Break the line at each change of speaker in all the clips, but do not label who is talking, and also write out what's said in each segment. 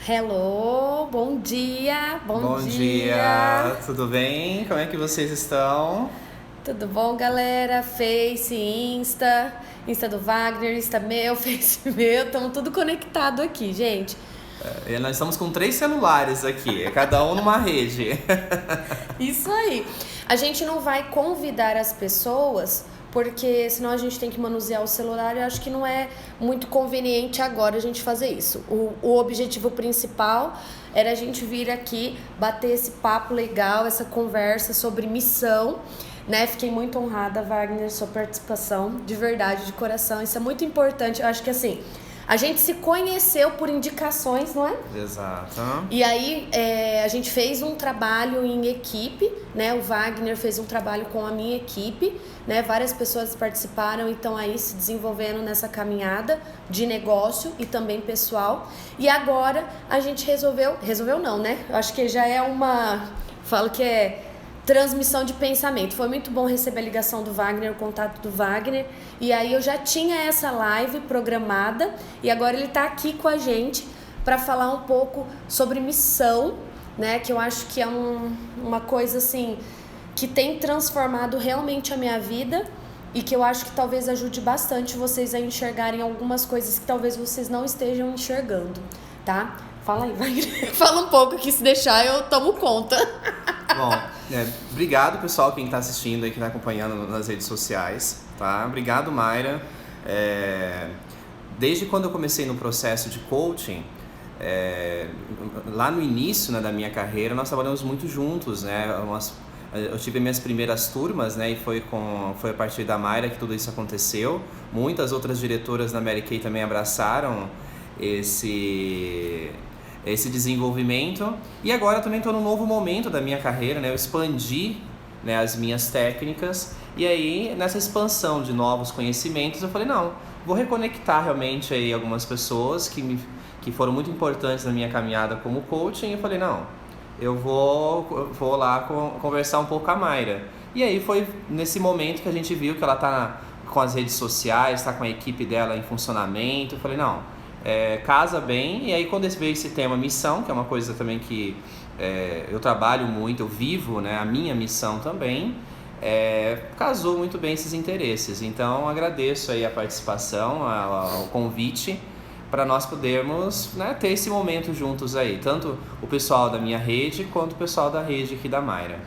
Hello, bom dia,
Bom dia, tudo bem? Como é que vocês estão?
Tudo bom, galera? Face, Insta do Wagner, Insta meu, Face meu, estamos tudo conectado aqui, gente.
Nós estamos com 3 celulares aqui, cada um numa rede.
Isso aí. A gente não vai convidar as pessoas, porque senão a gente tem que manusear o celular e eu acho que não é muito conveniente agora a gente fazer isso. O objetivo principal era a gente vir aqui bater esse papo legal, essa conversa sobre missão, né? Fiquei muito honrada, Wagner, sua participação, de verdade, de coração. Isso é muito importante. Eu acho que assim, a gente se conheceu por indicações, não é?
Exato.
E aí a gente fez um trabalho em equipe, né? O Wagner fez um trabalho com a minha equipe, né? Várias pessoas participaram e estão aí se desenvolvendo nessa caminhada de negócio e também pessoal. E agora a gente resolveu não, né? Eu acho que já é falo que é transmissão de pensamento. Foi muito bom receber a ligação do Wagner, o contato do Wagner. E aí eu já tinha essa live programada e agora ele está aqui com a gente para falar um pouco sobre missão, né? Que eu acho que é uma coisa assim que tem transformado realmente a minha vida e que eu acho que talvez ajude bastante vocês a enxergarem algumas coisas que talvez vocês não estejam enxergando, tá? Fala aí, Wagner. Fala um pouco que se deixar eu tomo conta.
Bom, obrigado pessoal, quem está assistindo e que está acompanhando nas redes sociais, tá? Obrigado, Mayra. Desde quando eu comecei no processo de coaching, lá no início, né, da minha carreira, nós trabalhamos muito juntos, né? Eu tive minhas primeiras turmas, né, e foi a partir da Mayra que tudo isso aconteceu. Muitas outras diretoras da Mary Kay também abraçaram esse desenvolvimento. E agora eu também estou num novo momento da minha carreira, né? Eu expandi, né, as minhas técnicas e aí nessa expansão de novos conhecimentos eu falei, não, vou reconectar realmente aí algumas pessoas que foram muito importantes na minha caminhada como coaching. E eu falei, não, eu vou lá conversar um pouco com a Mayra. E aí foi nesse momento que a gente viu que ela está com as redes sociais, está com a equipe dela em funcionamento. Eu falei, não, casa bem. E aí quando veio esse tema missão, que é uma coisa também que eu trabalho muito, eu vivo, né, a minha missão também, casou muito bem esses interesses. Então agradeço aí a participação, o convite para nós podermos, né, ter esse momento juntos aí, tanto o pessoal da minha rede quanto o pessoal da rede aqui da Mayra.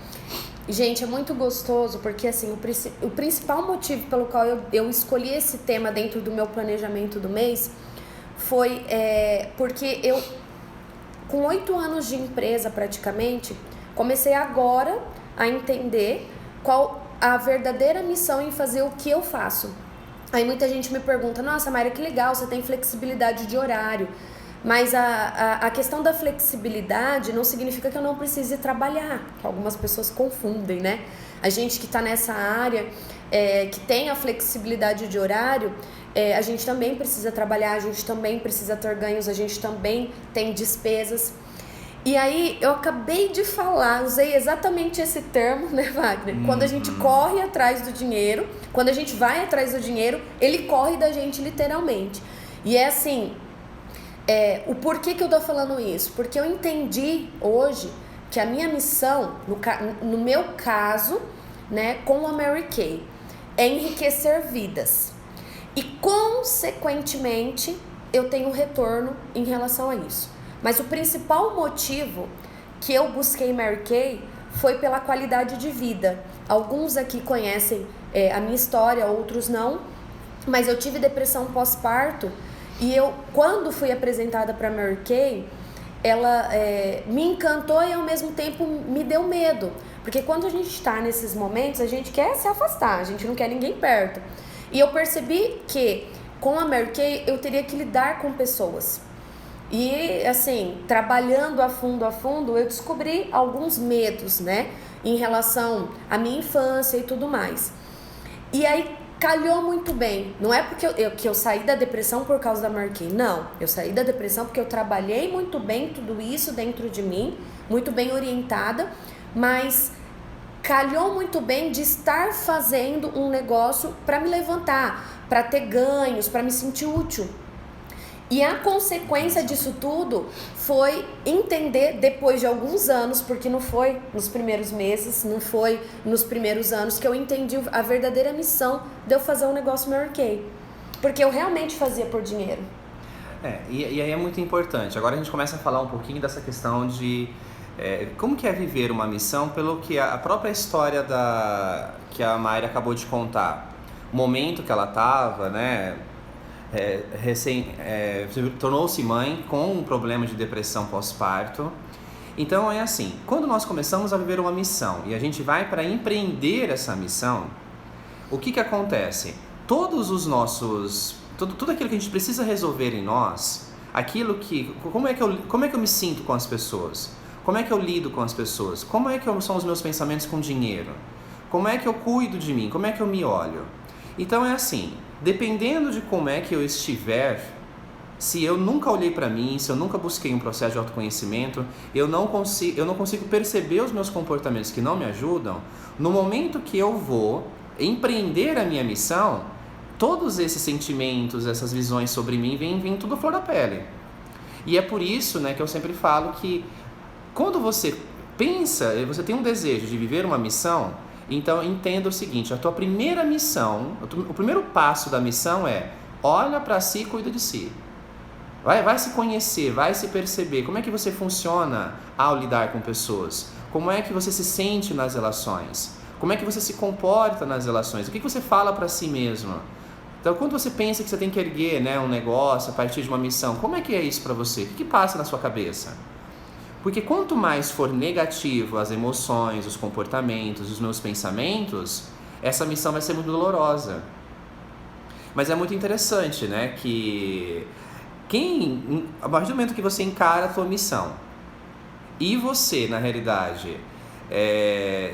Gente, é muito gostoso porque assim, o principal motivo pelo qual eu escolhi esse tema dentro do meu planejamento do mês foi porque eu, com 8 anos de empresa praticamente, comecei agora a entender qual a verdadeira missão em fazer o que eu faço. Aí muita gente me pergunta, nossa, Mayra, que legal, você tem flexibilidade de horário. Mas a questão da flexibilidade não significa que eu não precise trabalhar, que algumas pessoas confundem, né? A gente que está nessa área, que tem a flexibilidade de horário, a gente também precisa trabalhar, a gente também precisa ter ganhos, a gente também tem despesas. E aí eu acabei de falar, usei exatamente esse termo, né, Wagner? Quando a gente corre atrás do dinheiro, quando a gente vai atrás do dinheiro, ele corre da gente literalmente. E é assim, o porquê que eu tô falando isso? Porque eu entendi hoje que a minha missão, no meu caso, né, com a Mary Kay, é enriquecer vidas. E, consequentemente, eu tenho retorno em relação a isso. Mas o principal motivo que eu busquei Mary Kay foi pela qualidade de vida. Alguns aqui conhecem a minha história, outros não. Mas eu tive depressão pós-parto e eu, quando fui apresentada para Mary Kay, ela me encantou e ao mesmo tempo me deu medo. Porque quando a gente está nesses momentos, a gente quer se afastar, a gente não quer ninguém perto. E eu percebi que com a Mary Kay eu teria que lidar com pessoas. E assim, trabalhando a fundo, eu descobri alguns medos, né, em relação à minha infância e tudo mais. E aí calhou muito bem. Não é porque eu saí da depressão por causa da Mary Kay, não. Eu saí da depressão porque eu trabalhei muito bem tudo isso dentro de mim, muito bem orientada, mas calhou muito bem de estar fazendo um negócio para me levantar, para ter ganhos, para me sentir útil. E a consequência disso tudo foi entender depois de alguns anos, porque não foi nos primeiros meses, não foi nos primeiros anos que eu entendi a verdadeira missão de eu fazer um negócio Mary Kay. Porque eu realmente fazia por dinheiro.
E aí é muito importante. Agora a gente começa a falar um pouquinho dessa questão de como que é viver uma missão pelo que a própria história que a Mayra acabou de contar. O momento que ela estava, né? Tornou-se mãe com um problema de depressão pós-parto. Então é assim, quando nós começamos a viver uma missão e a gente vai para empreender essa missão, o que acontece? Todos os nossos, tudo aquilo que a gente precisa resolver em nós, como é que eu me sinto com as pessoas? Como é que eu lido com as pessoas? Como é que são os meus pensamentos com dinheiro? Como é que eu cuido de mim? Como é que eu me olho? Então é assim, dependendo de como é que eu estiver, se eu nunca olhei para mim, se eu nunca busquei um processo de autoconhecimento, eu não consigo perceber os meus comportamentos que não me ajudam. No momento que eu vou empreender a minha missão, todos esses sentimentos, essas visões sobre mim vêm tudo à flor da pele. E é por isso, né, que eu sempre falo que quando você pensa, você tem um desejo de viver uma missão, então entenda o seguinte, a tua primeira missão, o primeiro passo da missão é olha para si e cuida de si. Vai se conhecer, vai se perceber, como é que você funciona ao lidar com pessoas, como é que você se sente nas relações, como é que você se comporta nas relações, o que você fala para si mesmo. Então quando você pensa que você tem que erguer, né, um negócio a partir de uma missão, como é que é isso para você? O que passa na sua cabeça? Porque quanto mais for negativo as emoções, os comportamentos, os meus pensamentos, essa missão vai ser muito dolorosa. Mas é muito interessante, né, que a partir do momento que você encara a tua missão e você, na realidade,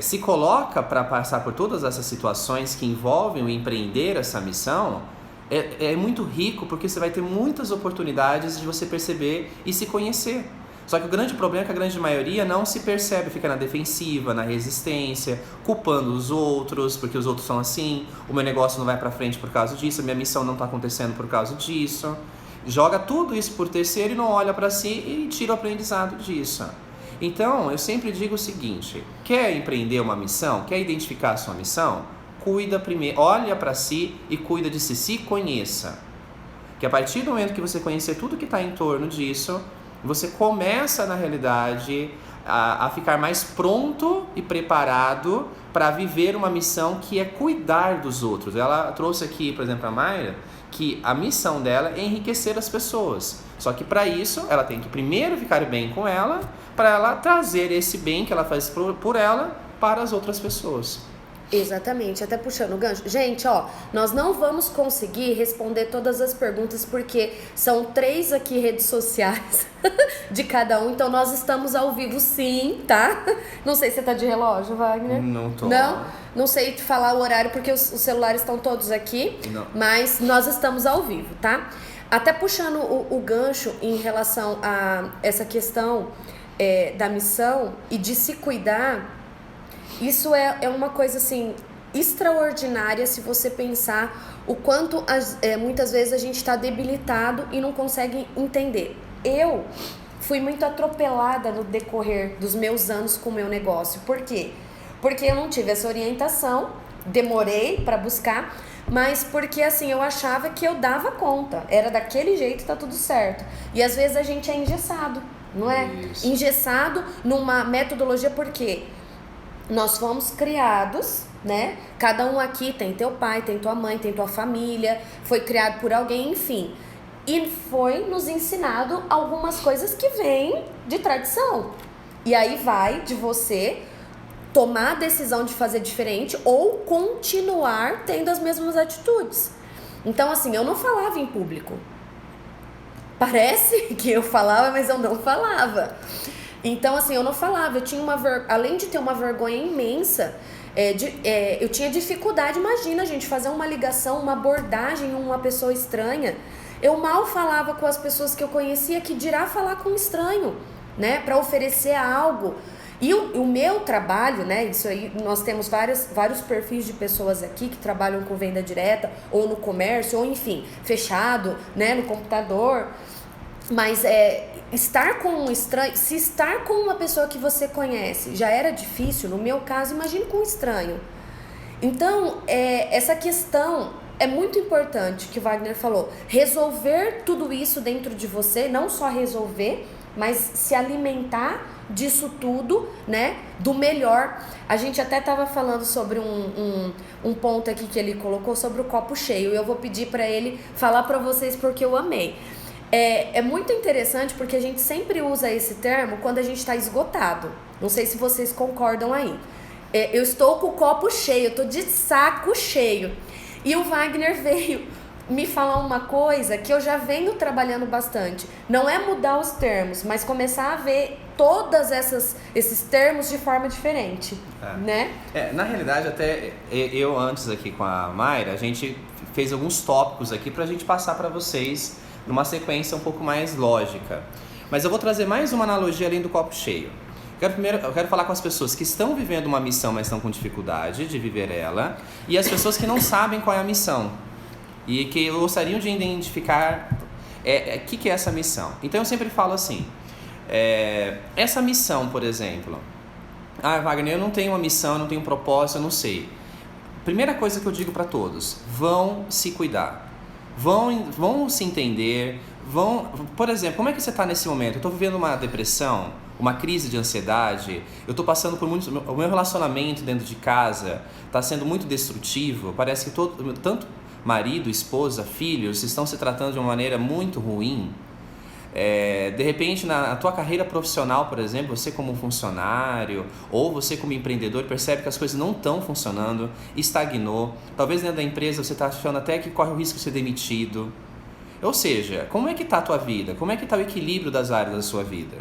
se coloca para passar por todas essas situações que envolvem o empreender essa missão, é muito rico, porque você vai ter muitas oportunidades de você perceber e se conhecer. Só que o grande problema é que a grande maioria não se percebe, fica na defensiva, na resistência, culpando os outros, porque os outros são assim, o meu negócio não vai pra frente por causa disso, a minha missão não tá acontecendo por causa disso. Joga tudo isso por terceiro e não olha pra si e tira o aprendizado disso. Então, eu sempre digo o seguinte, quer empreender uma missão, quer identificar a sua missão? Cuida primeiro, olha pra si e cuida de si, se conheça. Que a partir do momento que você conhecer tudo que está em torno disso, você começa, na realidade, a ficar mais pronto e preparado para viver uma missão que é cuidar dos outros. Ela trouxe aqui, por exemplo, a Mayra, que a missão dela é enriquecer as pessoas. Só que para isso, ela tem que primeiro ficar bem com ela, para ela trazer esse bem que ela faz por ela para as outras pessoas.
Exatamente, até puxando o gancho. Gente, ó, nós não vamos conseguir responder todas as perguntas porque são 3 aqui redes sociais de cada um, então nós estamos ao vivo sim, tá? Não sei se você tá de relógio, Wagner.
Não tô.
Não sei te falar o horário porque os celulares estão todos aqui,
não.
Mas nós estamos ao vivo, tá? Até puxando o gancho em relação a essa questão da missão e de se cuidar. Isso é uma coisa assim extraordinária se você pensar o quanto muitas vezes a gente está debilitado e não consegue entender. Eu fui muito atropelada no decorrer dos meus anos com o meu negócio. Por quê? Porque eu não tive essa orientação, demorei para buscar, mas porque assim eu achava que eu dava conta, era daquele jeito, tá tudo certo. E às vezes a gente é engessado, não é?
Isso.
Engessado numa metodologia, por quê? Nós fomos criados, né? Cada um aqui tem teu pai, tem tua mãe, tem tua família, foi criado por alguém, enfim. E foi nos ensinado algumas coisas que vêm de tradição. E aí vai de você tomar a decisão de fazer diferente ou continuar tendo as mesmas atitudes. Então, assim, eu não falava em público. Parece que eu falava, mas eu não falava. Então, assim, eu não falava, eu tinha além de ter uma vergonha imensa, eu tinha dificuldade, imagina, gente, fazer uma ligação, uma abordagem em uma pessoa estranha. Eu mal falava com as pessoas que eu conhecia, que dirá falar com um estranho. né? Para oferecer algo. E o meu trabalho, né? Isso aí, nós temos vários perfis de pessoas aqui que trabalham com venda direta, ou no comércio, ou enfim, fechado, né? No computador. Mas estar com um estranho, se estar com uma pessoa que você conhece já era difícil, no meu caso, imagine com um estranho. Então, essa questão é muito importante que o Wagner falou. Resolver tudo isso dentro de você, não só resolver, mas se alimentar disso tudo, né, do melhor. A gente até estava falando sobre um ponto aqui que ele colocou sobre o copo cheio. Eu vou pedir para ele falar para vocês porque eu amei. É muito interessante porque a gente sempre usa esse termo quando a gente está esgotado. Não sei se vocês concordam aí. Eu estou com o copo cheio, eu estou de saco cheio. E o Wagner veio me falar uma coisa que eu já venho trabalhando bastante. Não é mudar os termos, mas começar a ver todos esses termos de forma diferente, né?
Na realidade, até eu antes aqui com a Mayra, a gente fez alguns tópicos aqui pra gente passar para vocês numa sequência um pouco mais lógica. Mas eu vou trazer mais uma analogia além do copo cheio. Eu quero falar com as pessoas que estão vivendo uma missão, mas estão com dificuldade de viver ela, e as pessoas que não sabem qual é a missão e que gostariam de identificar o que é essa missão. Então eu sempre falo assim, essa missão, por exemplo, Wagner, eu não tenho uma missão, eu não tenho um propósito, eu não sei. Primeira coisa que eu digo para todos, vão se cuidar, vão se entender, por exemplo, como é que você está nesse momento? Eu estou vivendo uma depressão, uma crise de ansiedade, eu estou passando por o meu relacionamento dentro de casa está sendo muito destrutivo, parece que tanto marido, esposa, filhos estão se tratando de uma maneira muito ruim. De repente na tua carreira profissional, por exemplo, você como funcionário ou você como empreendedor percebe que as coisas não estão funcionando, estagnou, talvez dentro da empresa você está achando até que corre o risco de ser demitido. Ou seja, como é que está a tua vida? Como é que está o equilíbrio das áreas da sua vida?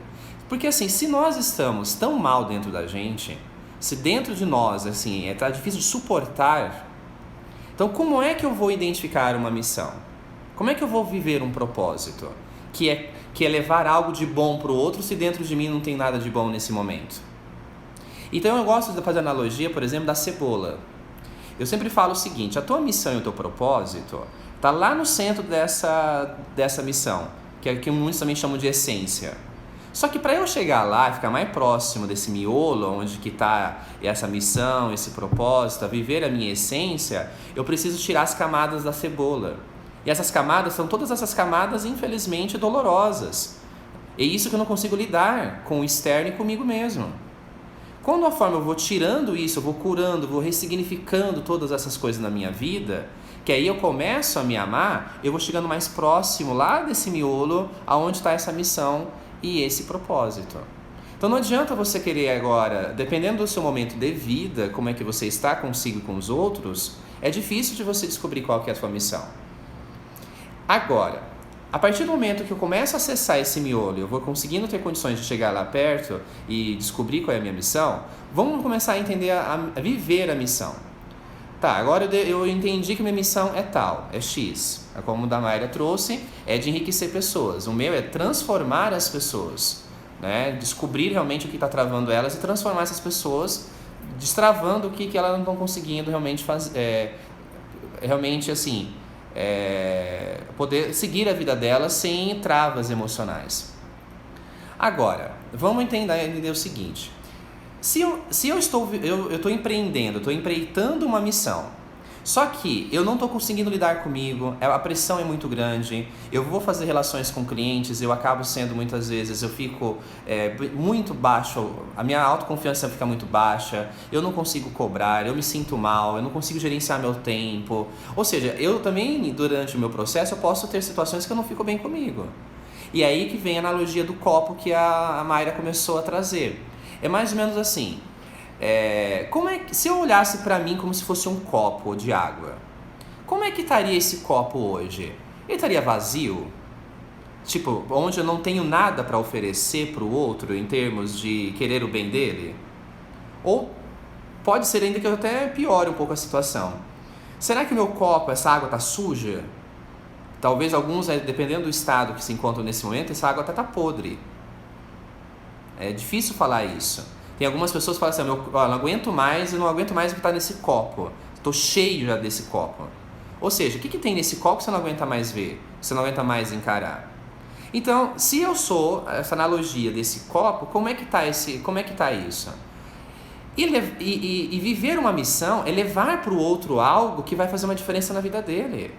Porque assim, se nós estamos tão mal dentro da gente, se dentro de nós assim, tá difícil de suportar, então como é que eu vou identificar uma missão? Como é que eu vou viver um propósito? Que é levar algo de bom para o outro se dentro de mim não tem nada de bom nesse momento. Então eu gosto de fazer analogia, por exemplo, da cebola. Eu sempre falo o seguinte, a tua missão e o teu propósito está lá no centro dessa missão, que é o que muitos também chamam de essência. Só que para eu chegar lá e ficar mais próximo desse miolo, onde que está essa missão, esse propósito, a viver a minha essência, eu preciso tirar as camadas da cebola. E essas camadas são todas essas camadas, infelizmente, dolorosas. É isso que eu não consigo lidar com o externo e comigo mesmo. Quando a forma eu vou tirando isso, eu vou curando, vou ressignificando todas essas coisas na minha vida, que aí eu começo a me amar, eu vou chegando mais próximo lá desse miolo, aonde está essa missão e esse propósito. Então não adianta você querer agora, dependendo do seu momento de vida, como é que você está consigo e com os outros, é difícil de você descobrir qual que é a sua missão. Agora, a partir do momento que eu começo a acessar esse miolo, eu vou conseguindo ter condições de chegar lá perto e descobrir qual é a minha missão, vamos começar a entender, a viver a missão. Tá, agora eu entendi que minha missão é tal, é X. Como a Mayra trouxe, é de enriquecer pessoas. O meu é transformar as pessoas, né? Descobrir realmente o que está travando elas e transformar essas pessoas, destravando o que elas não estão conseguindo realmente fazer, realmente assim, poder seguir a vida delas sem travas emocionais. Agora, vamos entender o seguinte. Se eu estou empreendendo, estou empreitando uma missão, só que eu não estou conseguindo lidar comigo, a pressão é muito grande, eu vou fazer relações com clientes, eu acabo sendo muitas vezes, eu fico muito baixo, a minha autoconfiança fica muito baixa, eu não consigo cobrar, eu me sinto mal, eu não consigo gerenciar meu tempo. Ou seja, eu também, durante o meu processo, eu posso ter situações que eu não fico bem comigo. E aí que vem a analogia do copo que a Mayra começou a trazer. É mais ou menos assim, se eu olhasse para mim como se fosse um copo de água, como é que estaria esse copo hoje? Ele estaria vazio? Tipo, onde eu não tenho nada para oferecer para o outro em termos de querer o bem dele? Ou pode ser ainda que eu até piore um pouco a situação. Será que o meu copo, essa água está suja? Talvez alguns, dependendo do estado que se encontram nesse momento, essa água até está podre. É difícil falar isso. Tem algumas pessoas que falam assim, eu não aguento mais, eu não aguento mais o que está nesse copo. Estou cheio já desse copo. Ou seja, o que tem nesse copo que você não aguenta mais ver? Que você não aguenta mais encarar? Então, se eu sou essa analogia desse copo, como é que tá isso? E viver uma missão é levar para o outro algo que vai fazer uma diferença na vida dele.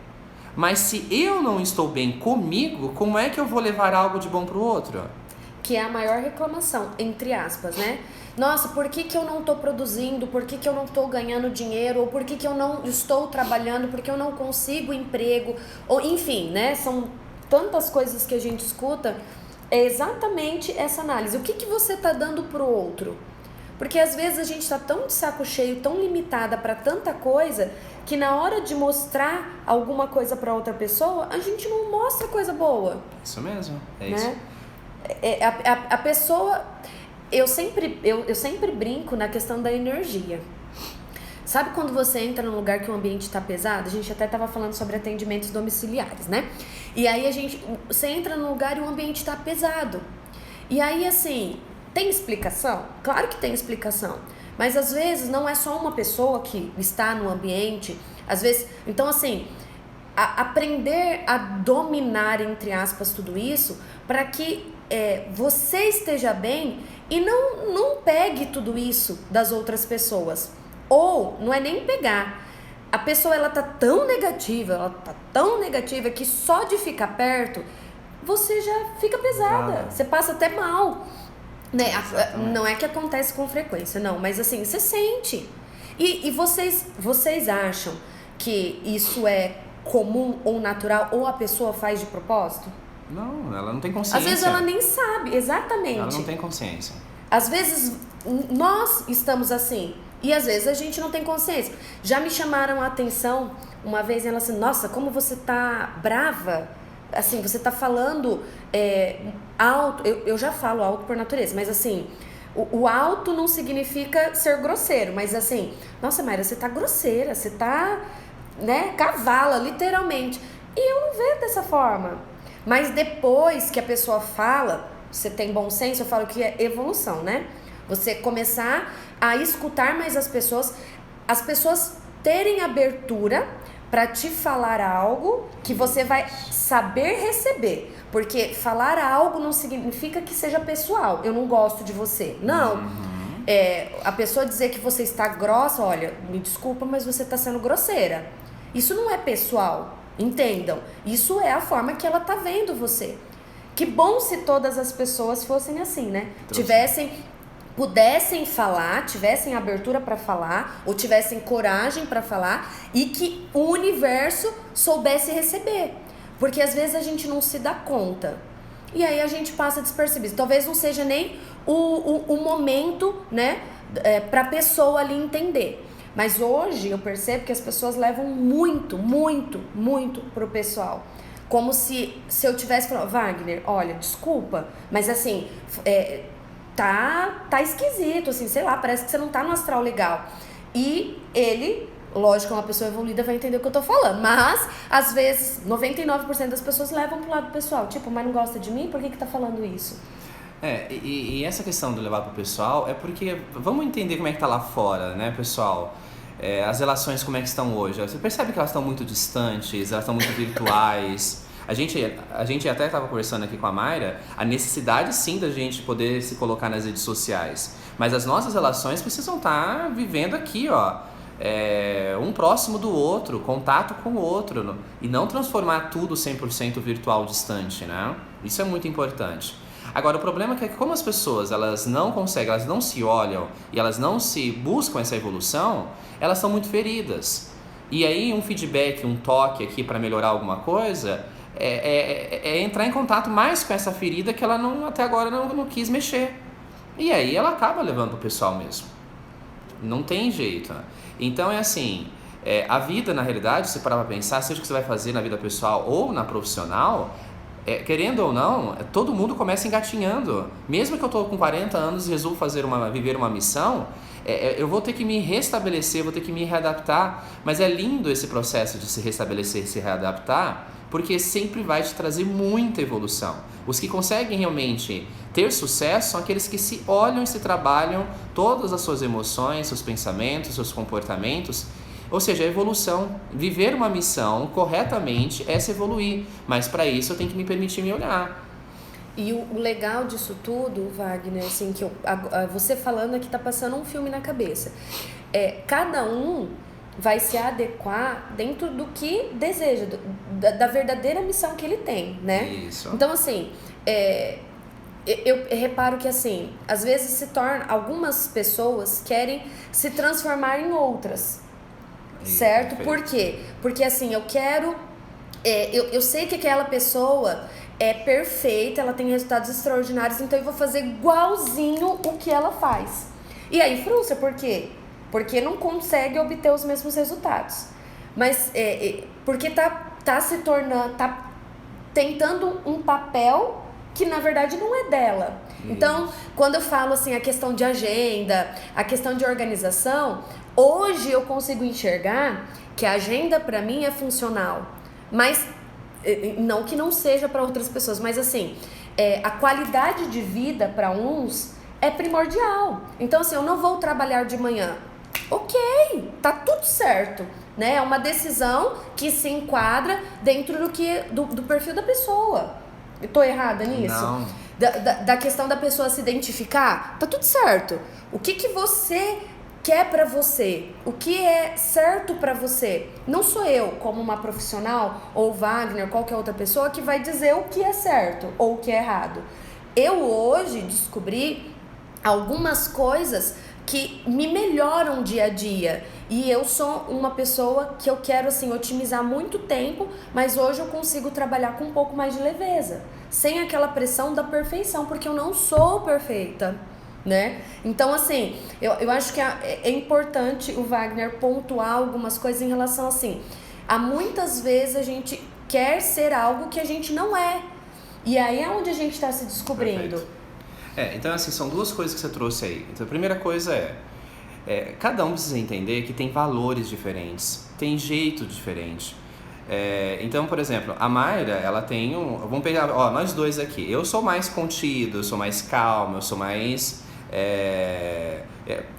Mas se eu não estou bem comigo, como é que eu vou levar algo de bom para o outro?
Que é a maior reclamação, entre aspas, né? Nossa, por que eu não estou produzindo? Por que eu não estou ganhando dinheiro? Ou por que eu não estou trabalhando? Por que eu não consigo emprego? Ou, enfim, né? São tantas coisas que a gente escuta. É exatamente essa análise. O que você está dando pro outro? Porque às vezes a gente está tão de saco cheio, tão limitada para tanta coisa, que na hora de mostrar alguma coisa para outra pessoa, a gente não mostra coisa boa.
Isso mesmo, é
né?
isso.
A pessoa... Eu sempre brinco na questão da energia. Sabe quando você entra num lugar que o ambiente está pesado? A gente até estava falando sobre atendimentos domiciliares, né? E aí você entra num lugar e o ambiente está pesado. E aí, assim, tem explicação? Claro que tem explicação. Mas às vezes não é só uma pessoa que está no ambiente. Às vezes, então assim, aprender a dominar, entre aspas, tudo isso, para que você esteja bem e não pegue tudo isso das outras pessoas. Ou, não é nem pegar. A pessoa, ela tá tão negativa que só de ficar perto, você já fica pesada. Você passa até mal. Né? Não é que acontece com frequência, não. Mas assim, você sente. E vocês acham que isso é comum ou natural, ou a pessoa faz de propósito?
Não, ela não tem consciência.
Às vezes ela nem sabe, exatamente.
Ela não tem consciência.
Às vezes nós estamos assim, e às vezes a gente não tem consciência. Já me chamaram a atenção uma vez, ela assim, nossa, como você tá brava, assim, você tá falando alto. Eu já falo alto por natureza, mas assim, o alto não significa ser grosseiro, mas assim, nossa, Mayra, você tá grosseira, você tá, né, cavala, literalmente. E eu não vejo dessa forma. Mas depois que a pessoa fala, você tem bom senso, eu falo que é evolução, né? Você começar a escutar mais as pessoas terem abertura para te falar algo que você vai saber receber. Porque falar algo não significa que seja pessoal. Eu não gosto de você. Não. A pessoa dizer que você está grossa, olha, me desculpa, mas você está sendo grosseira. Isso não é pessoal. Entendam, isso é a forma que ela tá vendo você. Que bom se todas as pessoas fossem assim, né? Pudessem falar, tivessem abertura para falar, ou tivessem coragem para falar, e que o universo soubesse receber. Porque às vezes a gente não se dá conta. E aí a gente passa despercebido. Talvez não seja nem o momento, né, pra pessoa ali entender. Mas hoje eu percebo que as pessoas levam muito, muito, muito pro pessoal. Como se eu tivesse falando, Wagner, olha, desculpa, mas assim, tá esquisito, assim, sei lá, parece que você não tá no astral legal. E ele, lógico, uma pessoa evoluída vai entender o que eu tô falando, mas às vezes 99% das pessoas levam pro lado pessoal, tipo, mas não gosta de mim, por que tá falando isso?
E essa questão do levar pro pessoal é porque, vamos entender como é que tá lá fora, né, pessoal? As relações como é que estão hoje? Você percebe que elas estão muito distantes, elas estão muito virtuais. A gente até estava conversando aqui com a Mayra, a necessidade sim da gente poder se colocar nas redes sociais. Mas as nossas relações precisam estar vivendo aqui, ó, um próximo do outro, contato com o outro. E não transformar tudo 100% virtual distante, né? Isso é muito importante. Agora, o problema é que como as pessoas elas não conseguem, elas não se olham e elas não se buscam essa evolução, elas são muito feridas. E aí um feedback, um toque aqui para melhorar alguma coisa é entrar em contato mais com essa ferida que ela até agora não quis mexer. E aí ela acaba levando pro pessoal mesmo. Não tem jeito. Então é assim, a vida na realidade, se parar para pensar, seja o que você vai fazer na vida pessoal ou na profissional, querendo ou não, todo mundo começa engatinhando. Mesmo que eu estou com 40 anos e resolvo viver uma missão, eu vou ter que me restabelecer, vou ter que me readaptar. Mas é lindo esse processo de se restabelecer, se readaptar, porque sempre vai te trazer muita evolução. Os que conseguem realmente ter sucesso são aqueles que se olham e se trabalham todas as suas emoções, seus pensamentos, seus comportamentos. Ou seja, a evolução, viver uma missão corretamente é se evoluir, mas para isso eu tenho que me permitir me olhar.
E o legal disso tudo, Wagner, assim, que você falando aqui tá passando um filme na cabeça. Cada um vai se adequar dentro do que deseja, da verdadeira missão que ele tem, né?
Isso.
Então, assim, eu reparo que, assim, às vezes se torna... Algumas pessoas querem se transformar em outras, certo? Por quê? Porque, assim, eu quero... eu sei que aquela pessoa é perfeita, ela tem resultados extraordinários, então eu vou fazer igualzinho o que ela faz. E aí frustra, por quê? Porque não consegue obter os mesmos resultados. Mas porque tá se tornando, tá tentando um papel que na verdade não é dela. Então, quando eu falo assim, a questão de agenda, a questão de organização, hoje eu consigo enxergar que a agenda para mim é funcional. Mas não que não seja para outras pessoas, mas assim, a qualidade de vida para uns é primordial. Então, assim, eu não vou trabalhar de manhã. Ok, tá tudo certo, né? É uma decisão que se enquadra dentro do perfil da pessoa. Eu tô errada nisso?
Não.
Da questão da pessoa se identificar, tá tudo certo. O que você quer pra você? O que é certo pra você? Não sou eu, como uma profissional, ou Wagner, qualquer outra pessoa, que vai dizer o que é certo ou o que é errado. Eu hoje descobri algumas coisas que me melhoram dia a dia. E eu sou uma pessoa que eu quero, assim, otimizar muito tempo, mas hoje eu consigo trabalhar com um pouco mais de leveza, sem aquela pressão da perfeição, porque eu não sou perfeita, né? Então, assim, eu acho que é importante o Wagner pontuar algumas coisas em relação, assim, a muitas vezes a gente quer ser algo que a gente não é. E aí é onde a gente está se descobrindo.
Perfeito. Então, assim, são duas coisas que você trouxe aí. Então, a primeira coisa cada um precisa entender que tem valores diferentes, tem jeito diferente. Então, por exemplo, a Mayra, ela tem vamos pegar, nós dois aqui. Eu sou mais contido, eu sou mais calmo, eu sou mais...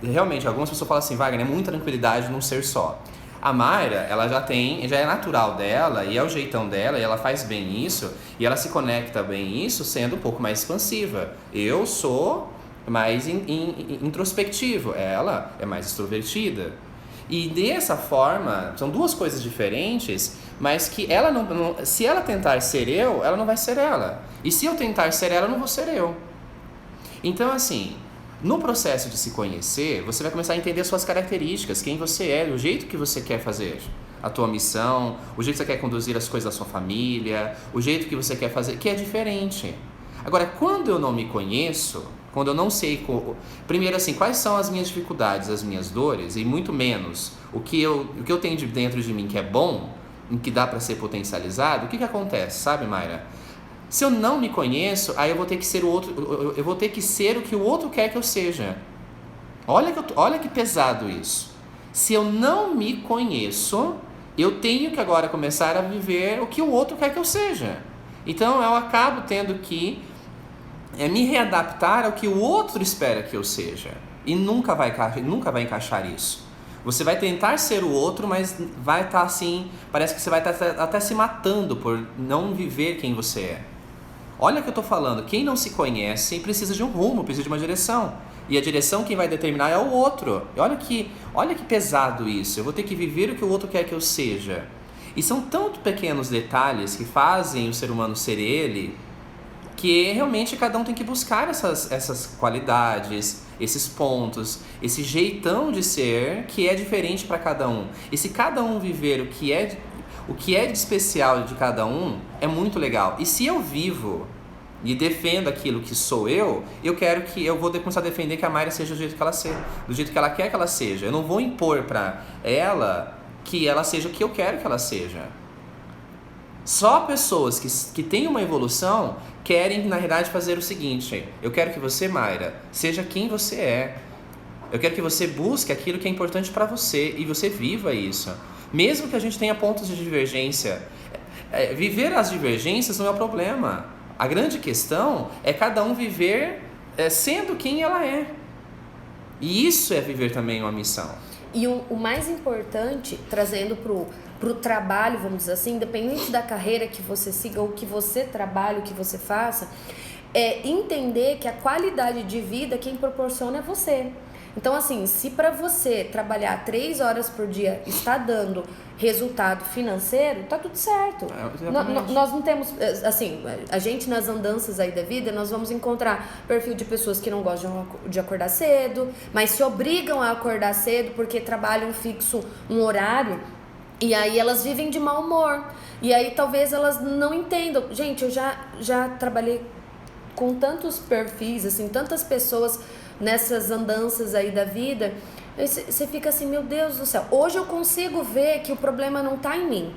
realmente, algumas pessoas falam assim, Wagner, é muita tranquilidade num ser só. A Mayra, ela já é natural dela, e é o jeitão dela, e ela faz bem isso, e ela se conecta bem isso, sendo um pouco mais expansiva. Eu sou mais introspectivo, ela é mais extrovertida. E dessa forma, são duas coisas diferentes, mas que ela se ela tentar ser eu, ela não vai ser ela. E se eu tentar ser ela, eu não vou ser eu. Então, assim... No processo de se conhecer, você vai começar a entender suas características, quem você é, o jeito que você quer fazer a tua missão, o jeito que você quer conduzir as coisas da sua família, o jeito que você quer fazer, que é diferente. Agora, quando eu não me conheço, quando eu não sei... Primeiro, assim, quais são as minhas dificuldades, as minhas dores, e muito menos o que eu tenho de dentro de mim que é bom, em que dá para ser potencializado, o que acontece, sabe, Mayra? Se eu não me conheço, aí eu vou ter que ser o outro, eu vou ter que ser o que o outro quer que eu seja. Olha que pesado isso. Se eu não me conheço, eu tenho que agora começar a viver o que o outro quer que eu seja. Então eu acabo tendo que me readaptar ao que o outro espera que eu seja. E nunca vai encaixar isso. Você vai tentar ser o outro, mas vai estar assim, parece que você vai estar até se matando por não viver quem você é. Olha o que eu estou falando, quem não se conhece precisa de um rumo, precisa de uma direção. E a direção quem vai determinar é o outro. E olha que pesado isso, eu vou ter que viver o que o outro quer que eu seja. E são tantos pequenos detalhes que fazem o ser humano ser ele, que realmente cada um tem que buscar essas qualidades, esses pontos, esse jeitão de ser que é diferente para cada um. E se cada um viver o que é de especial de cada um, é muito legal. E se eu vivo e defendo aquilo que sou eu vou começar a defender que a Mayra seja do jeito que ela seja, do jeito que ela quer que ela seja. Eu não vou impor para ela que ela seja o que eu quero que ela seja. Só pessoas que têm uma evolução querem, na realidade, fazer o seguinte: eu quero que você, Mayra, seja quem você é. Eu quero que você busque aquilo que é importante para você e você viva isso. Mesmo que a gente tenha pontos de divergência, viver as divergências não é o problema. A grande questão é cada um viver sendo quem ela é. E isso é viver também uma missão.
E o mais importante, trazendo pro trabalho, vamos dizer assim, independente da carreira que você siga, ou que você trabalhe, o que você faça, é entender que a qualidade de vida quem proporciona é você. Então, assim, se para você trabalhar 3 horas por dia está dando resultado financeiro, tá tudo certo. Nós não temos, assim, a gente nas andanças aí da vida, nós vamos encontrar perfil de pessoas que não gostam de acordar cedo, mas se obrigam a acordar cedo porque trabalham fixo um horário, e aí elas vivem de mau humor. E aí talvez elas não entendam. Gente, eu já trabalhei com tantos perfis, assim, tantas pessoas nessas andanças aí da vida, você fica assim, meu Deus do céu, hoje eu consigo ver que o problema não tá em mim,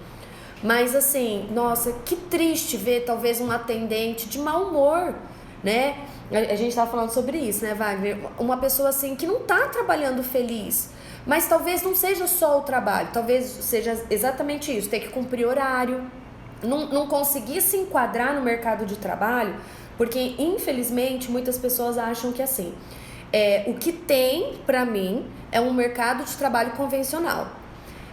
mas assim, nossa, que triste ver talvez um atendente de mau humor, né? A gente tava falando sobre isso, né, Wagner? Uma pessoa assim que não tá trabalhando feliz, mas talvez não seja só o trabalho, talvez seja exatamente isso, ter que cumprir horário, não conseguir se enquadrar no mercado de trabalho, porque infelizmente muitas pessoas acham que assim, o que tem pra mim é um mercado de trabalho convencional.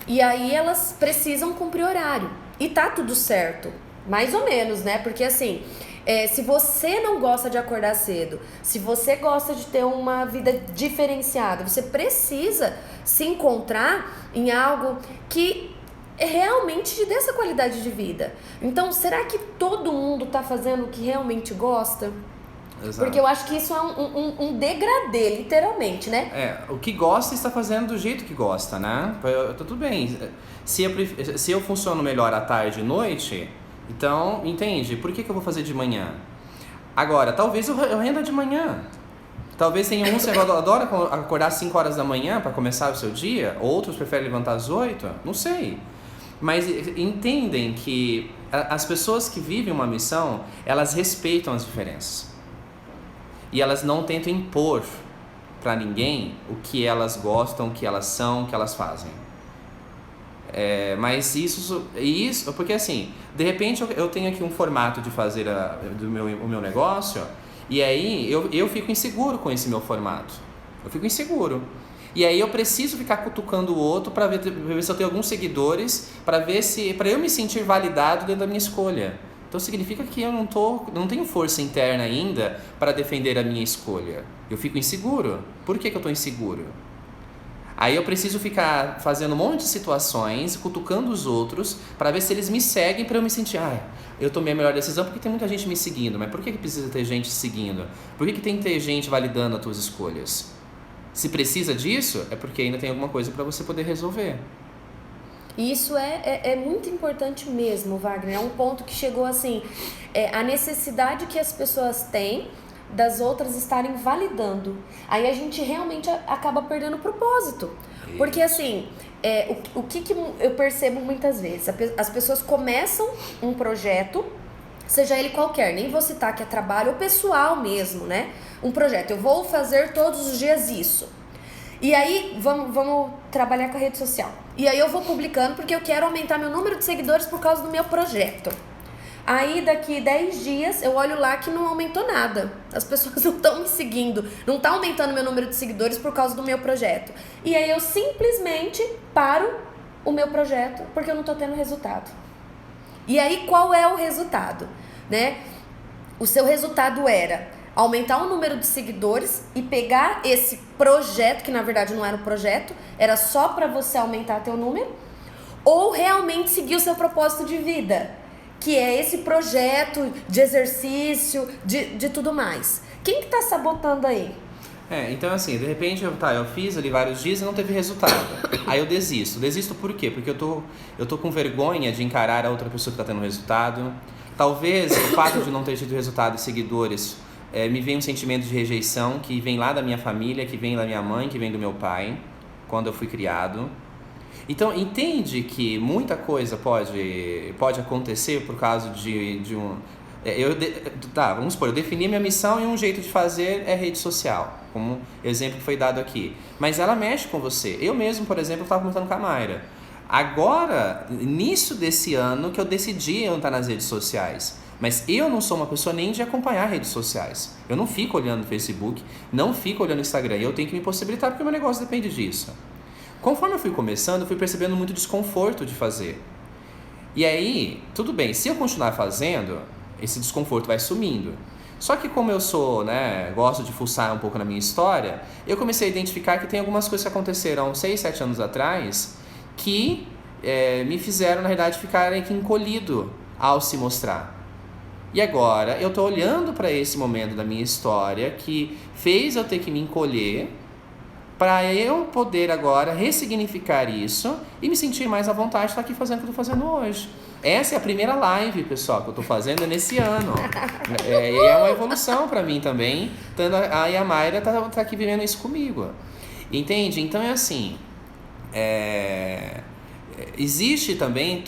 E aí elas precisam cumprir horário. E tá tudo certo, mais ou menos, né? Porque assim, se você não gosta de acordar cedo, se você gosta de ter uma vida diferenciada, você precisa se encontrar em algo que realmente te dê essa qualidade de vida. Então, será que todo mundo tá fazendo o que realmente gosta? Exato. Porque eu acho que isso é um degradê, literalmente, né?
O que gosta está fazendo do jeito que gosta, né? Tá tudo bem. Se eu funciono melhor à tarde e noite, então, entende? Por que eu vou fazer de manhã? Agora, talvez eu renda de manhã. Talvez tenha uns que adoram acordar às 5 horas da manhã para começar o seu dia, outros preferem levantar às 8, não sei. Mas entendem que as pessoas que vivem uma missão, elas respeitam as diferenças. E elas não tentam impor para ninguém o que elas gostam, o que elas são, o que elas fazem. Mas isso, porque assim, de repente eu tenho aqui um formato de fazer o meu negócio, e aí eu fico inseguro com esse meu formato. Eu fico inseguro. E aí eu preciso ficar cutucando o outro para ver se eu tenho alguns seguidores, para eu me sentir validado dentro da minha escolha. Então significa que eu não tenho força interna ainda para defender a minha escolha. Eu fico inseguro. Por que eu estou inseguro? Aí eu preciso ficar fazendo um monte de situações, cutucando os outros, para ver se eles me seguem, para eu me sentir, eu tomei a melhor decisão porque tem muita gente me seguindo. Mas por que precisa ter gente seguindo? Por que tem que ter gente validando as tuas escolhas? Se precisa disso, é porque ainda tem alguma coisa para você poder resolver.
E isso é muito importante mesmo, Wagner. É um ponto que chegou assim, a necessidade que as pessoas têm das outras estarem validando. Aí a gente realmente acaba perdendo o propósito. Isso. Porque assim, o que eu percebo muitas vezes, as pessoas começam um projeto, seja ele qualquer, nem vou citar que é trabalho ou pessoal mesmo, né? Um projeto, eu vou fazer todos os dias isso. E aí, vamos trabalhar com a rede social. E aí eu vou publicando porque eu quero aumentar meu número de seguidores por causa do meu projeto. Aí daqui 10 dias eu olho lá que não aumentou nada. As pessoas não estão me seguindo, não está aumentando meu número de seguidores por causa do meu projeto. E aí eu simplesmente paro o meu projeto porque eu não estou tendo resultado. E aí qual é o resultado, né? O seu resultado era aumentar o número de seguidores e pegar esse projeto, que na verdade não era um projeto, era só para você aumentar teu número, ou realmente seguir o seu propósito de vida, que é esse projeto de exercício, de tudo mais. Quem que tá sabotando aí?
Então assim, de repente eu fiz ali vários dias e não teve resultado. Aí eu desisto. Desisto por quê? Porque eu tô com vergonha de encarar a outra pessoa que tá tendo resultado. Talvez o fato de não ter tido resultado e seguidores me vem um sentimento de rejeição que vem lá da minha família, que vem da minha mãe, que vem do meu pai, quando eu fui criado. Então, entende que muita coisa pode acontecer por causa de um... vamos supor, eu defini minha missão e um jeito de fazer é rede social, como exemplo que foi dado aqui. Mas ela mexe com você. Eu mesmo, por exemplo, estava comentando com a Mayra. Agora, início desse ano, que eu decidi entrar nas redes sociais. Mas eu não sou uma pessoa nem de acompanhar redes sociais. Eu não fico olhando no Facebook, não fico olhando no Instagram. E eu tenho que me possibilitar porque o meu negócio depende disso. Conforme eu fui começando, eu fui percebendo muito desconforto de fazer. E aí, tudo bem, se eu continuar fazendo, esse desconforto vai sumindo. Só que como eu sou, né, gosto de fuçar um pouco na minha história, eu comecei a identificar que tem algumas coisas que aconteceram 6, 7 anos atrás que me fizeram, na realidade, ficar encolhido ao se mostrar. E agora eu estou olhando para esse momento da minha história que fez eu ter que me encolher para eu poder agora ressignificar isso e me sentir mais à vontade de estar aqui fazendo o que eu estou fazendo hoje. Essa é a primeira live, pessoal, que eu estou fazendo nesse ano. É uma evolução para mim também, tendo a Mayra tá aqui vivendo isso comigo. Entende? Então é assim, existe também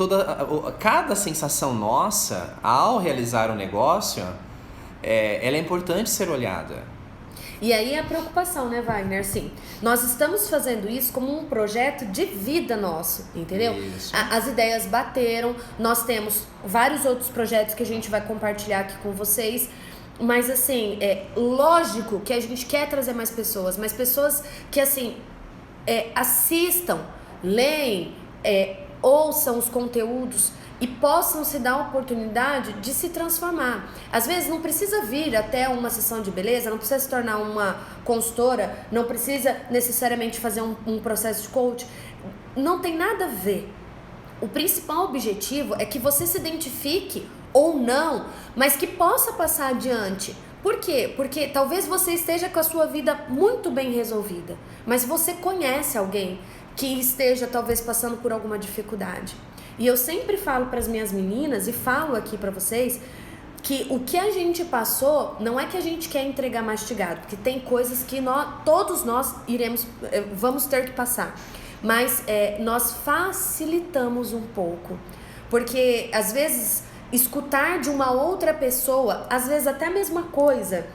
cada sensação nossa ao realizar um negócio, ela é importante ser olhada.
E aí a preocupação, né, Wagner? Assim, nós estamos fazendo isso como um projeto de vida nosso, entendeu? As ideias bateram, nós temos vários outros projetos que a gente vai compartilhar aqui com vocês, mas assim, lógico que a gente quer trazer mais pessoas que assim, assistam, leem, ouçam os conteúdos e possam se dar a oportunidade de se transformar. Às vezes não precisa vir até uma sessão de beleza, não precisa se tornar uma consultora, não precisa necessariamente fazer um processo de coach. Não tem nada a ver. O principal objetivo é que você se identifique ou não, mas que possa passar adiante. Por quê? Porque talvez você esteja com a sua vida muito bem resolvida, mas você conhece alguém que esteja talvez passando por alguma dificuldade. E eu sempre falo para as minhas meninas e falo aqui para vocês que o que a gente passou não é que a gente quer entregar mastigado, porque tem coisas que todos nós vamos ter que passar, mas nós facilitamos um pouco, porque às vezes escutar de uma outra pessoa, às vezes até a mesma coisa,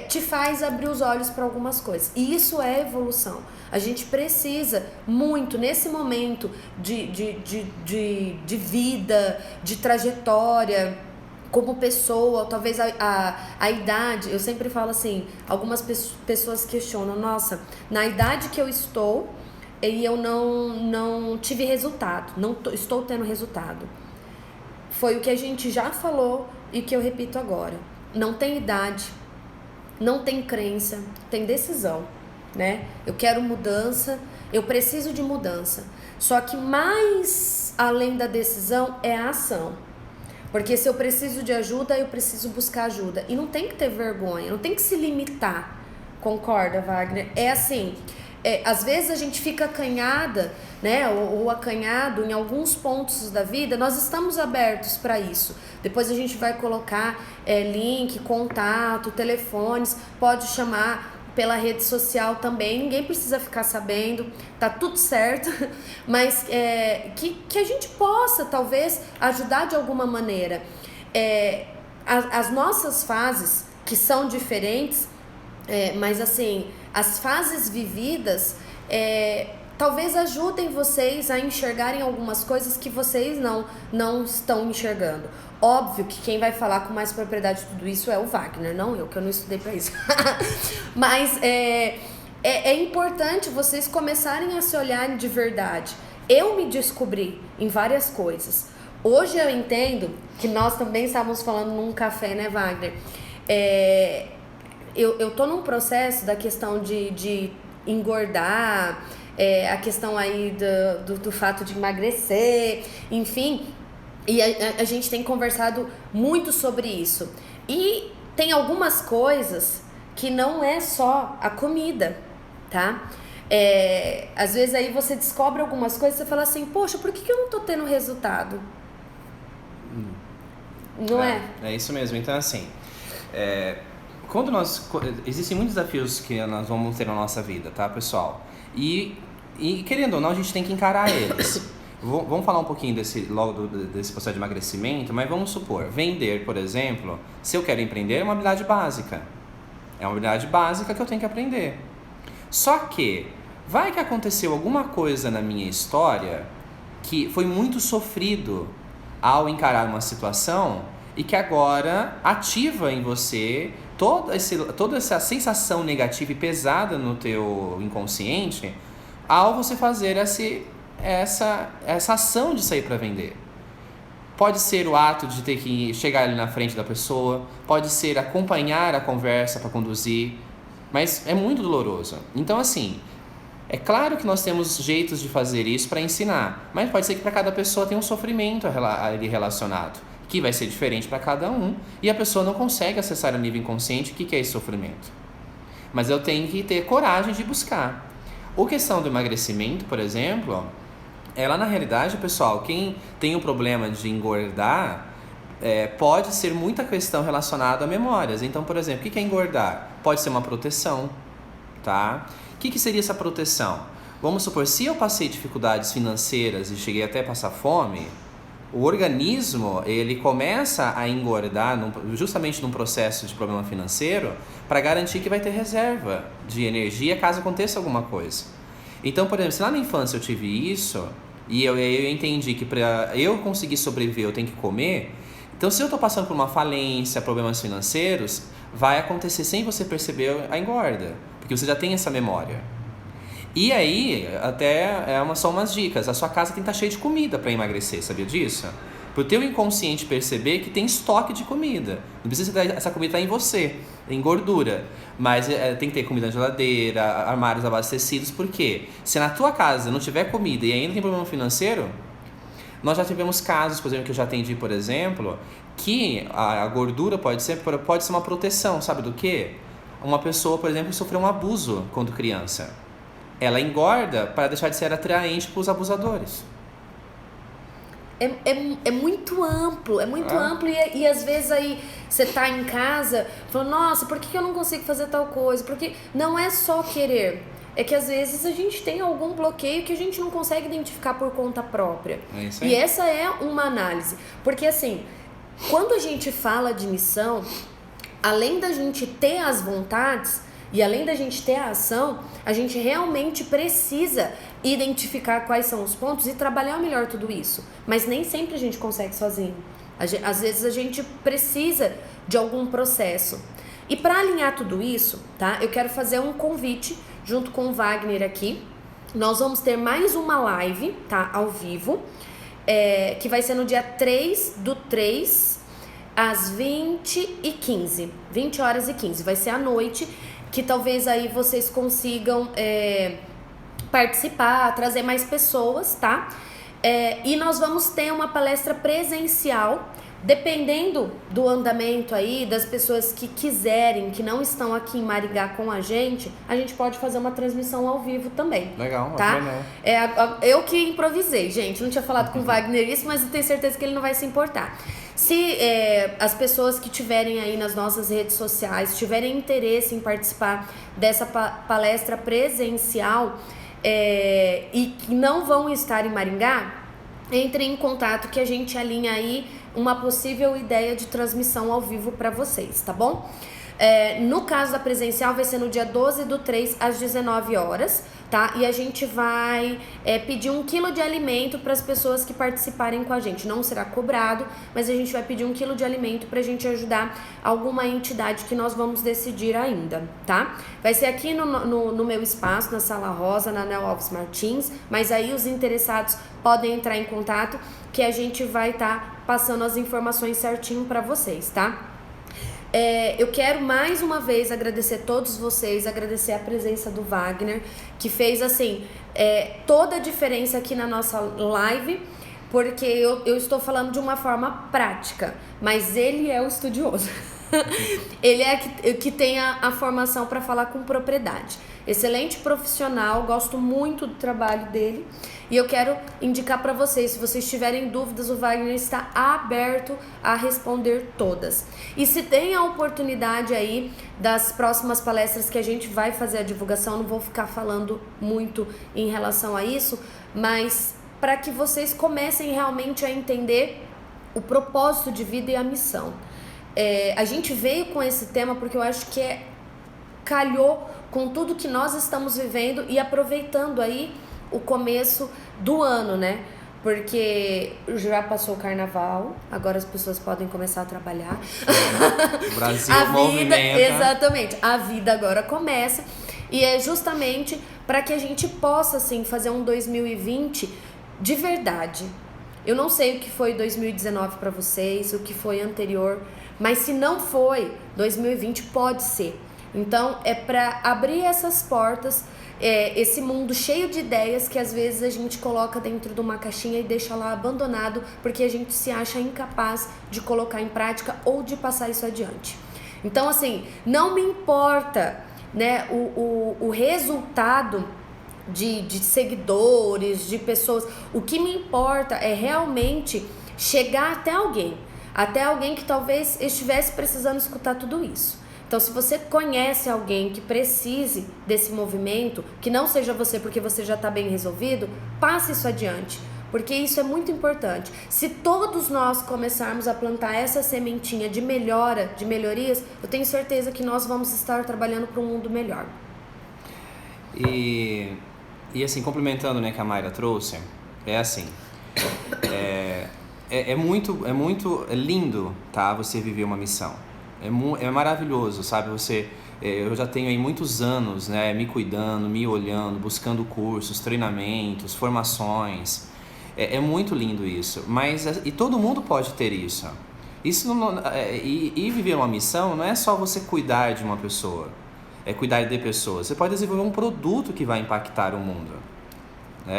te faz abrir os olhos para algumas coisas. E isso é evolução. A gente precisa muito, nesse momento de vida, de trajetória, como pessoa, talvez a idade. Eu sempre falo assim, algumas pessoas questionam, nossa, na idade que eu estou, e eu não tive resultado, estou tendo resultado. Foi o que a gente já falou e que eu repito agora. Não tem idade, não tem crença, tem decisão, né? Eu quero mudança, eu preciso de mudança. Só que mais além da decisão é a ação. Porque se eu preciso de ajuda, eu preciso buscar ajuda. E não tem que ter vergonha, não tem que se limitar. Concorda, Wagner? É assim, às vezes a gente fica acanhada, né, ou acanhado em alguns pontos da vida. Nós estamos abertos para isso. Depois a gente vai colocar link, contato, telefones, pode chamar pela rede social também, ninguém precisa ficar sabendo, tá tudo certo, mas que a gente possa talvez ajudar de alguma maneira. As nossas fases, que são diferentes, mas assim, as fases vividas talvez ajudem vocês a enxergarem algumas coisas que vocês não estão enxergando. Óbvio que quem vai falar com mais propriedade de tudo isso é o Wagner, não eu, que eu não estudei pra isso. Mas é importante vocês começarem a se olharem de verdade. Eu me descobri em várias coisas. Hoje eu entendo que nós também estávamos falando num café, né, Wagner? Eu tô num processo da questão de engordar, a questão aí do fato de emagrecer, enfim, e a gente tem conversado muito sobre isso. E tem algumas coisas que não é só a comida, tá? Às vezes aí você descobre algumas coisas e você fala assim, poxa, por que eu não tô tendo resultado? Não é?
É isso mesmo. Então, assim, existem muitos desafios que nós vamos ter na nossa vida, tá, pessoal? E querendo ou não, a gente tem que encarar eles. Vamos falar um pouquinho desse processo de emagrecimento, mas vamos supor, vender, por exemplo, se eu quero empreender, é uma habilidade básica. É uma habilidade básica que eu tenho que aprender. Só que, vai que aconteceu alguma coisa na minha história que foi muito sofrido ao encarar uma situação e que agora ativa em você toda essa sensação negativa e pesada no teu inconsciente ao você fazer essa ação de sair para vender. Pode ser o ato de ter que chegar ali na frente da pessoa, pode ser acompanhar a conversa para conduzir, mas é muito doloroso. Então, assim, é claro que nós temos jeitos de fazer isso para ensinar, mas pode ser que para cada pessoa tenha um sofrimento ali relacionado, que vai ser diferente para cada um, e a pessoa não consegue acessar a nível inconsciente o que é esse sofrimento. Mas eu tenho que ter coragem de buscar. A questão do emagrecimento, por exemplo, ela na realidade, pessoal, quem tem um problema de engordar, pode ser muita questão relacionada a memórias. Então, por exemplo, o que é engordar? Pode ser uma proteção, tá? O que seria essa proteção? Vamos supor, se eu passei dificuldades financeiras e cheguei até a passar fome, o organismo, ele começa a engordar justamente num processo de problema financeiro para garantir que vai ter reserva de energia caso aconteça alguma coisa. Então, por exemplo, se lá na infância eu tive isso e eu entendi que para eu conseguir sobreviver eu tenho que comer, então se eu estou passando por uma falência, problemas financeiros, vai acontecer sem você perceber a engorda, porque você já tem essa memória. E aí, até são umas dicas, a sua casa tem que estar cheia de comida para emagrecer, sabia disso? Para o teu inconsciente perceber que tem estoque de comida. Não precisa ter essa comida em você, em gordura. Mas tem que ter comida na geladeira, armários abastecidos. Por quê? Se na tua casa não tiver comida e ainda tem problema financeiro, nós já tivemos casos, por exemplo, que eu já atendi, por exemplo, que a gordura pode ser uma proteção, sabe do quê? Uma pessoa, por exemplo, sofreu um abuso quando criança. Ela engorda para deixar de ser atraente para os abusadores.
É muito amplo, amplo e às vezes aí você tá em casa falando, nossa, por que eu não consigo fazer tal coisa? Porque não é só querer, é que às vezes a gente tem algum bloqueio que a gente não consegue identificar por conta própria.
É isso aí.
E essa é uma análise, porque assim, quando a gente fala de missão, além da gente ter as vontades e além da gente ter a ação, a gente realmente precisa identificar quais são os pontos e trabalhar melhor tudo isso. Mas nem sempre a gente consegue sozinho. Às vezes a gente precisa de algum processo. E para alinhar tudo isso, tá? Eu quero fazer um convite junto com o Wagner aqui. Nós vamos ter mais uma live, tá? Ao vivo, que vai ser no dia 3/3, às 20h15. 20h15. Vai ser à noite, que talvez aí vocês consigam participar, trazer mais pessoas, tá? E nós vamos ter uma palestra presencial, dependendo do andamento aí, das pessoas que quiserem, que não estão aqui em Maringá com a gente pode fazer uma transmissão ao vivo também.
Legal,
tá?
Legal.
Eu que improvisei, gente, não tinha falado com o Wagner isso, mas eu tenho certeza que ele não vai se importar. Se as pessoas que tiverem aí nas nossas redes sociais tiverem interesse em participar dessa palestra presencial e que não vão estar em Maringá, entrem em contato que a gente alinha aí uma possível ideia de transmissão ao vivo para vocês, tá bom? No caso da presencial vai ser no dia 12/3 às 19h, tá? E a gente vai pedir 1 quilo de alimento para as pessoas que participarem com a gente. Não será cobrado, mas a gente vai pedir 1 quilo de alimento pra gente ajudar alguma entidade que nós vamos decidir ainda, tá? Vai ser aqui no meu espaço, na Sala Rosa, na Nel Alves Martins, mas aí os interessados podem entrar em contato que a gente vai estar passando as informações certinho para vocês, tá? Eu quero mais uma vez agradecer todos vocês, agradecer a presença do Wagner, que fez assim toda a diferença aqui na nossa live, porque eu estou falando de uma forma prática, mas ele é o estudioso. Ele é que tem a formação para falar com propriedade. Excelente profissional, gosto muito do trabalho dele. E eu quero indicar para vocês, se vocês tiverem dúvidas, o Wagner está aberto a responder todas. E se tem a oportunidade aí das próximas palestras que a gente vai fazer a divulgação, não vou ficar falando muito em relação a isso, mas para que vocês comecem realmente a entender o propósito de vida e a missão. A gente veio com esse tema porque eu acho que calhou com tudo que nós estamos vivendo e aproveitando aí o começo do ano, né? porque já passou o carnaval, agora as pessoas podem começar a trabalhar.
O Brasil movimenta.
Exatamente, a vida agora começa, e é justamente para que a gente possa, assim, fazer um 2020 de verdade. Eu não sei o que foi 2019 para vocês, o que foi anterior, mas se não foi, 2020 pode ser. Então, é para abrir essas portas, esse mundo cheio de ideias que às vezes a gente coloca dentro de uma caixinha e deixa lá abandonado porque a gente se acha incapaz de colocar em prática ou de passar isso adiante. Então, assim, não me importa, né, o resultado de seguidores, de pessoas. O que me importa é realmente chegar até alguém que talvez estivesse precisando escutar tudo isso. Então, se você conhece alguém que precise desse movimento, que não seja você porque você já está bem resolvido, passe isso adiante, porque isso é muito importante. Se todos nós começarmos a plantar essa sementinha de melhora, de melhorias, eu tenho certeza que nós vamos estar trabalhando para um mundo melhor.
E assim, complementando, né, que a Mayra trouxe, é assim, é muito lindo, tá, você viver uma missão. É maravilhoso, sabe? Eu já tenho aí muitos anos, né, me cuidando, me olhando, buscando cursos, treinamentos, formações. É muito lindo isso. E todo mundo pode ter isso. E viver uma missão não é só você cuidar de uma pessoa, é cuidar de pessoas. Você pode desenvolver um produto que vai impactar o mundo.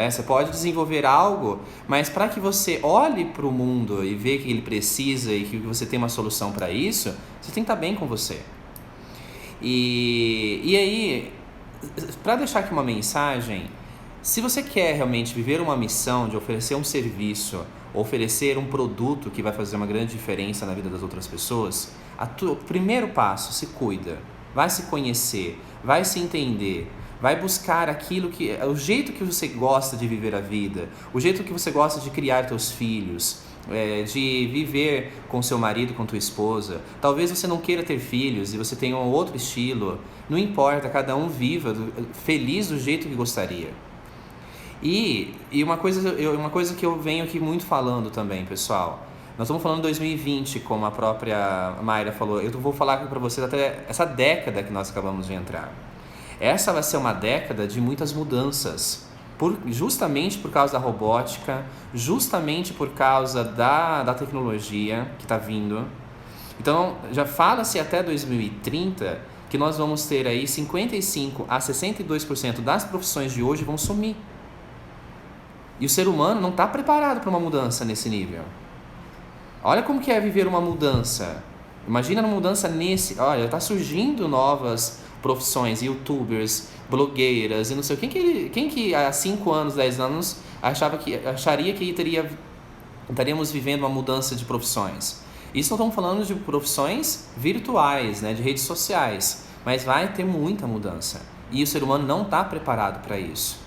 Você pode desenvolver algo, mas para que você olhe para o mundo e veja que ele precisa e que você tem uma solução para isso, você tem que estar bem com você. E aí, para deixar aqui uma mensagem, se você quer realmente viver uma missão de oferecer um serviço, oferecer um produto que vai fazer uma grande diferença na vida das outras pessoas, o primeiro passo, se cuida, vai se conhecer, vai se entender. Vai buscar o jeito que você gosta de viver a vida, o jeito que você gosta de criar teus filhos, de viver com seu marido, com tua esposa. Talvez você não queira ter filhos e você tenha um outro estilo. Não importa, cada um viva feliz do jeito que gostaria. E uma coisa que eu venho aqui muito falando também, pessoal. Nós estamos falando de 2020, como a própria Mayra falou. Eu vou falar aqui para vocês até essa década que nós acabamos de entrar. Essa vai ser uma década de muitas mudanças, justamente por causa da robótica, justamente por causa da tecnologia que está vindo. Então, já fala-se até 2030 que nós vamos ter aí 55% a 62% das profissões de hoje vão sumir. E o ser humano não está preparado para uma mudança nesse nível. Olha como que é viver uma mudança. Imagina uma mudança Olha, está surgindo novas profissões, youtubers, blogueiras e não sei o que. Quem que há 5 anos, 10 anos acharia que estaríamos vivendo uma mudança de profissões? Isso não estamos falando de profissões virtuais, né, de redes sociais, mas vai ter muita mudança e o ser humano não está preparado para isso.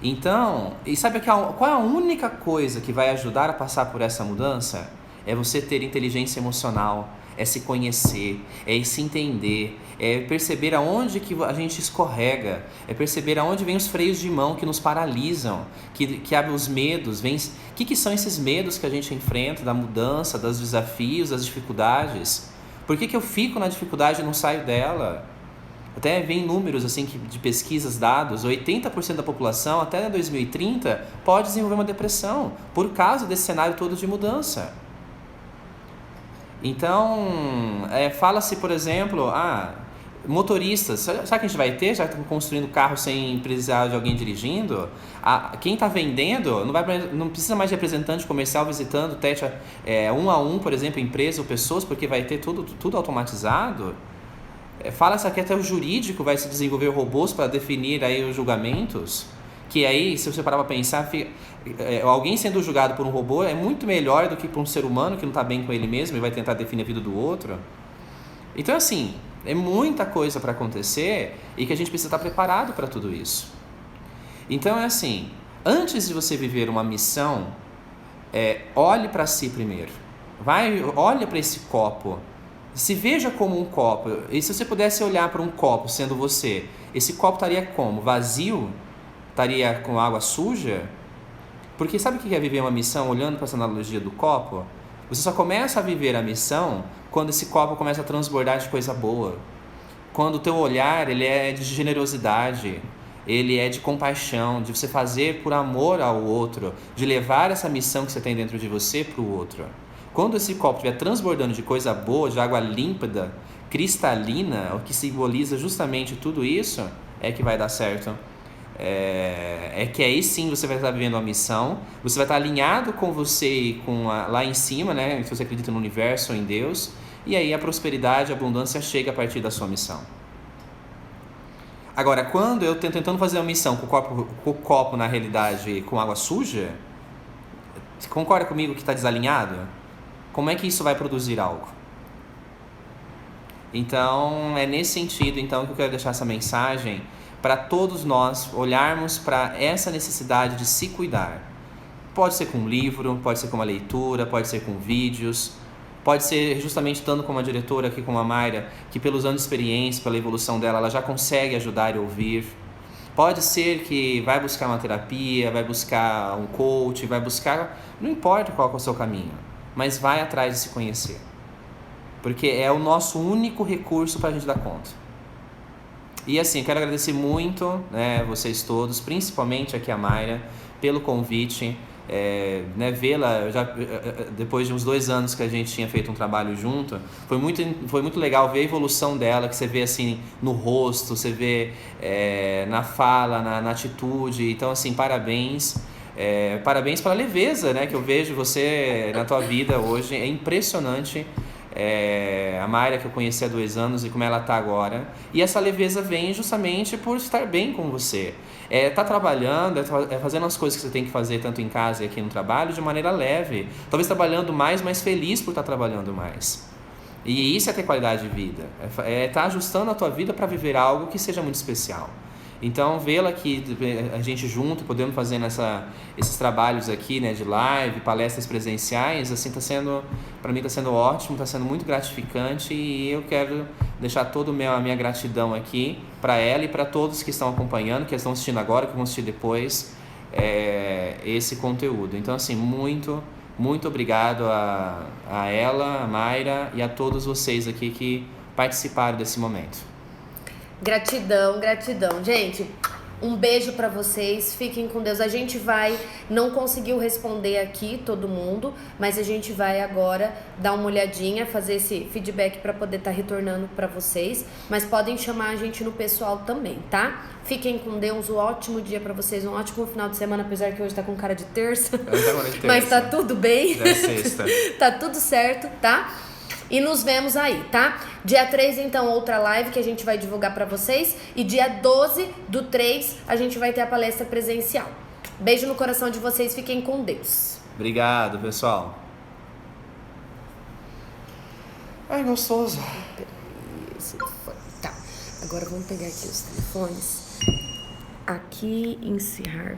Então, e sabe qual é a única coisa que vai ajudar a passar por essa mudança? É você ter inteligência emocional, é se conhecer, é se entender, é perceber aonde que a gente escorrega, é perceber aonde vem os freios de mão que nos paralisam, que abrem os medos. O que são esses medos que a gente enfrenta, da mudança, dos desafios, das dificuldades? Por que eu fico na dificuldade e não saio dela? Até vem números assim, de pesquisas, dados, 80% da população até 2030 pode desenvolver uma depressão por causa desse cenário todo de mudança. Então, fala-se, por exemplo, motoristas, sabe que a gente vai ter? Já estão construindo carro sem precisar de alguém dirigindo? Quem está vendendo não precisa mais de representante comercial visitando teste 1 a 1, por exemplo, empresa ou pessoas, porque vai ter tudo automatizado. Fala-se que até o jurídico vai se desenvolver robôs para definir aí os julgamentos. Que aí, se você parar para pensar, alguém sendo julgado por um robô é muito melhor do que por um ser humano que não está bem com ele mesmo e vai tentar definir a vida do outro. Então, assim, é muita coisa para acontecer e que a gente precisa estar preparado para tudo isso. Então, é assim, antes de você viver uma missão, olhe para si primeiro. Olha para esse copo. Se veja como um copo. E se você pudesse olhar para um copo sendo você, esse copo estaria como? Vazio? Estaria com água suja? Porque sabe o que é viver uma missão olhando para essa analogia do copo? Você só começa a viver a missão quando esse copo começa a transbordar de coisa boa. Quando o teu olhar ele é de generosidade, ele é de compaixão, de você fazer por amor ao outro, de levar essa missão que você tem dentro de você para o outro. Quando esse copo estiver transbordando de coisa boa, de água límpida, cristalina, o que simboliza justamente tudo isso, é que vai dar certo. É que aí sim você vai estar vivendo uma missão, você vai estar alinhado com você e lá em cima, né? Se você acredita no universo ou em Deus, e aí a prosperidade, a abundância chega a partir da sua missão. Agora, quando eu estou tentando fazer uma missão com o copo na realidade com água suja, você concorda comigo que está desalinhado? Como é que isso vai produzir algo? Então, é nesse sentido então, que eu quero deixar essa mensagem para todos nós olharmos para essa necessidade de se cuidar. Pode ser com um livro, pode ser com uma leitura, pode ser com vídeos, pode ser justamente estando com uma diretora aqui, como a Mayra, que pelos anos de experiência, pela evolução dela, ela já consegue ajudar e ouvir. Pode ser que vai buscar uma terapia, vai buscar um coach, vai buscar... Não importa qual é o seu caminho, mas vai atrás de se conhecer. Porque é o nosso único recurso para a gente dar conta. E assim, quero agradecer muito, né, vocês todos, principalmente aqui a Mayra, pelo convite. Né, vê-la depois de uns 2 anos que a gente tinha feito um trabalho junto, foi muito legal ver a evolução dela, que você vê assim no rosto, você vê na fala, na atitude. Então assim, parabéns pela leveza, né, que eu vejo você na tua vida hoje. É impressionante. A Mayra que eu conheci há 2 anos e como ela está agora, e essa leveza vem justamente por estar bem com você, tá trabalhando, fazendo as coisas que você tem que fazer tanto em casa e aqui no trabalho de maneira leve, talvez trabalhando mais, mas feliz por estar trabalhando mais. E isso é ter qualidade de vida, tá ajustando a tua vida para viver algo que seja muito especial. Então, vê-la aqui, a gente junto, podendo fazer esses trabalhos aqui, né, de live, palestras presenciais, assim, para mim está sendo ótimo, está sendo muito gratificante, e eu quero deixar toda a minha gratidão aqui para ela e para todos que estão acompanhando, que estão assistindo agora, que vão assistir depois esse conteúdo. Então, assim, muito, muito obrigado a ela, a Mayra, e a todos vocês aqui que participaram desse momento.
Gratidão, gratidão. Gente, um beijo pra vocês, fiquem com Deus. A gente não conseguiu responder aqui todo mundo, mas a gente vai agora dar uma olhadinha, fazer esse feedback pra poder estar retornando pra vocês, mas podem chamar a gente no pessoal também, tá? Fiquem com Deus, um ótimo dia pra vocês, um ótimo final de semana, apesar que hoje tá com cara de terça, mas tá tudo bem,
é sexta.
Tá tudo certo, tá? E nos vemos aí, tá? Dia 3, então, outra live que a gente vai divulgar pra vocês. E dia 12/3, a gente vai ter a palestra presencial. Beijo no coração de vocês, fiquem com Deus.
Obrigado, pessoal. Ai, gostoso.
Tá, agora vamos pegar aqui os telefones. Aqui, encerrar.